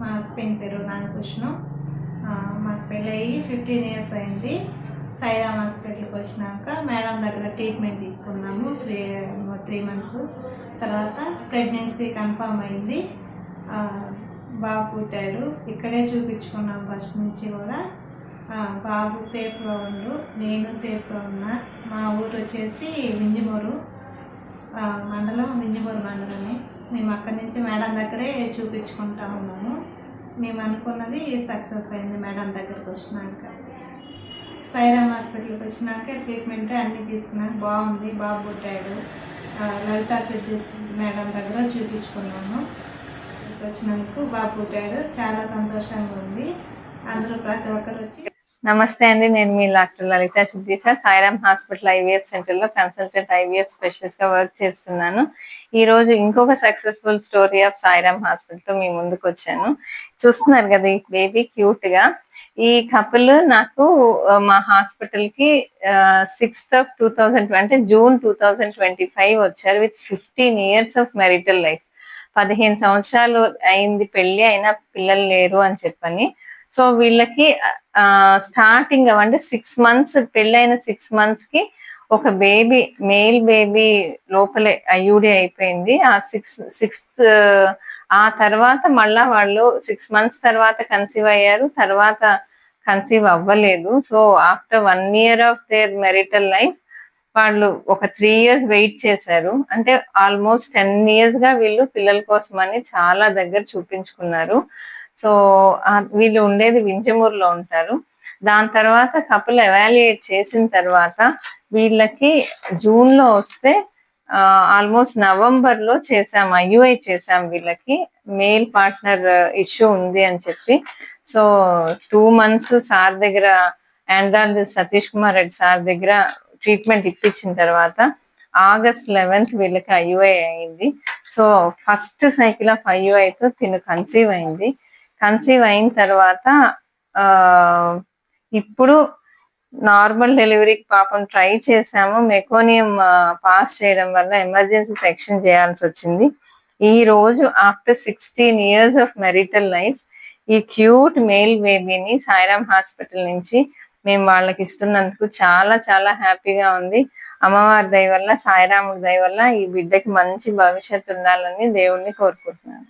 మా హస్బెండ్ పేరు నాగకృష్ణ. మాకు పెళ్ళయి 15 years అయింది. సాయిరామ్ హాస్పిటల్కి వచ్చినాక మేడం దగ్గర ట్రీట్మెంట్ తీసుకున్నాము 3 months. తర్వాత ప్రెగ్నెన్సీ కన్ఫామ్ అయింది. బాబు పుట్టాడు. ఇక్కడే చూపించుకున్నాం ఫస్ట్ నుంచి కూడా. బాబు సేఫ్గా ఉండు, నేను సేఫ్గా ఉన్నా. మా ఊరు వచ్చేసి వింజమూరు మండలం, వింజమూరు మండలమే. మేము అక్కడి నుంచి మేడం దగ్గరే చూపించుకుంటా ఉన్నాము. మేము అనుకున్నది సక్సెస్ అయింది. మేడం దగ్గరికి వచ్చినాక సాయిరామ్ హాస్పిటల్కి వచ్చినాక ట్రీట్మెంట్ అన్నీ తీసుకున్నాక బాగుంది. బాబు పుట్టాడు. లలితా సిద్ధి మేడం దగ్గర చూపించుకున్నాము. వచ్చినందుకు బాబు పుట్టాడు. చాలా సంతోషంగా ఉంది. అందరూ ప్రతి ఒక్కరు వచ్చి. నమస్తే అండి, నేను మీ doctor Lalitha Siddhesha, Sairam hospital IVF centre లో కన్సల్టెంట్ ఐవీఎఫ్ స్పెషలిస్ట్ గా వర్క్ చేస్తున్నాను. ఈ రోజు ఇంకొక successful story of Sairam hospital తో మీ ముందుకు వచ్చాను. చూస్తున్నారు కదా ఈ బేబీ క్యూట్ గా. ఈ కపుల్ నాకు మా హాస్పిటల్ కి 6th of 2020 June 2025 వచ్చారు with 15 years of marital life. 15 సంవత్సరాలు అయింది పెళ్లి అయినా పిల్లలు లేరు అని చెప్పని. సో వీళ్ళకి స్టార్టింగ్ అంటే 6 months పెళ్ళైన 6 months కి ఒక బేబీ, మేల్ బేబీ లోపలే ఐయుడి అయిపోయింది. సిక్స్త్ ఆ తర్వాత మళ్ళా వాళ్ళు 6 months తర్వాత కన్సీవ్ అయ్యారు. తర్వాత కన్సీవ్ అవ్వలేదు. So after 1 year of their marital life వాళ్ళు ఒక 3 years వెయిట్ చేశారు. అంటే ఆల్మోస్ట్ 10 years గా వీళ్ళు పిల్లల కోసమని చాలా దగ్గర చూపించుకున్నారు. సో వీళ్ళు ఉండేది వింజమూరులో ఉంటారు. దాని తర్వాత కపుల్ ఎవాల్యుయేట్ చేసిన తర్వాత వీళ్ళకి జూన్ లో వస్తే ఆల్మోస్ట్ నవంబర్ లో చేసాం, ఐయుఐ చేసాం. వీళ్ళకి మేల్ పార్ట్నర్ ఇష్యూ ఉంది అని చెప్పి. సో 2 months సార్ దగ్గర, ఆండ్రాలజిస్ట్ సతీష్ కుమార్ రెడ్డి సార్ దగ్గర ట్రీట్మెంట్ ఇప్పించిన తర్వాత August 11th వీళ్ళకి ఐయుఐ అయింది. సో ఫస్ట్ సైకిల్ ఆఫ్ ఐయుఐతో తిను కన్సీవ్ అయింది. కన్సీవ్ అయిన తర్వాత ఇప్పుడు నార్మల్ డెలివరీకి పాపం ట్రై చేసాము. మెకోనియం పాస్ చేయడం వల్ల ఎమర్జెన్సీ సెక్షన్ చేయాల్సి వచ్చింది. ఈ రోజు after 16 years of marital life ఈ క్యూట్ మేల్ బేబీని సాయిరామ్ హాస్పిటల్ నుంచి మేము వాళ్ళకి ఇస్తున్నందుకు చాలా చాలా హ్యాపీగా ఉంది. అమ్మవారి దయ వల్ల, సాయిరాముడి దయ వల్ల ఈ బిడ్డకి మంచి భవిష్యత్తు ఉండాలని దేవుణ్ణి కోరుకుంటున్నాను.